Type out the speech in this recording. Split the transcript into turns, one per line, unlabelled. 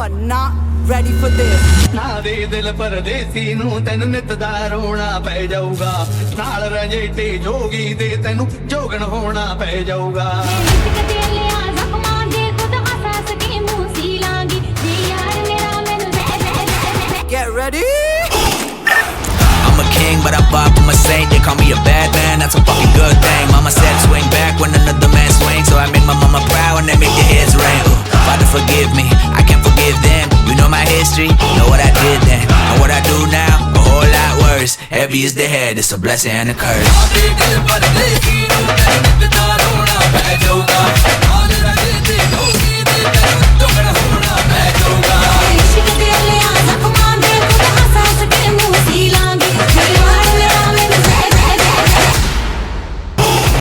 are not ready for this.
ਨਾ ਦੇ ਦਿਲ ਪਰਦੇਸੀ ਨੂੰ ਤੈਨੂੰ ਨਿਤ ਦਾ ਰੋਣਾ ਪੈ ਜਾਊਗਾ ਨਾਲ ਰੰਜੇਟੇ ਜੋਗੀ ਦੇ ਤੈਨੂੰ ਜੋਗਣ ਹੋਣਾ ਪੈ ਜਾਊਗਾ
Get ready.
I'm a king, but I bop, I'm a saint. They call me a bad man, that's a fucking good thing. Mama said swing back when another man swings, so I make my mama proud and they make their heads ring. Father forgive me, I can't forgive them. You know my history, know what I did then. And what I do now, a whole lot worse. Heavy is the head, it's a blessing and a curse.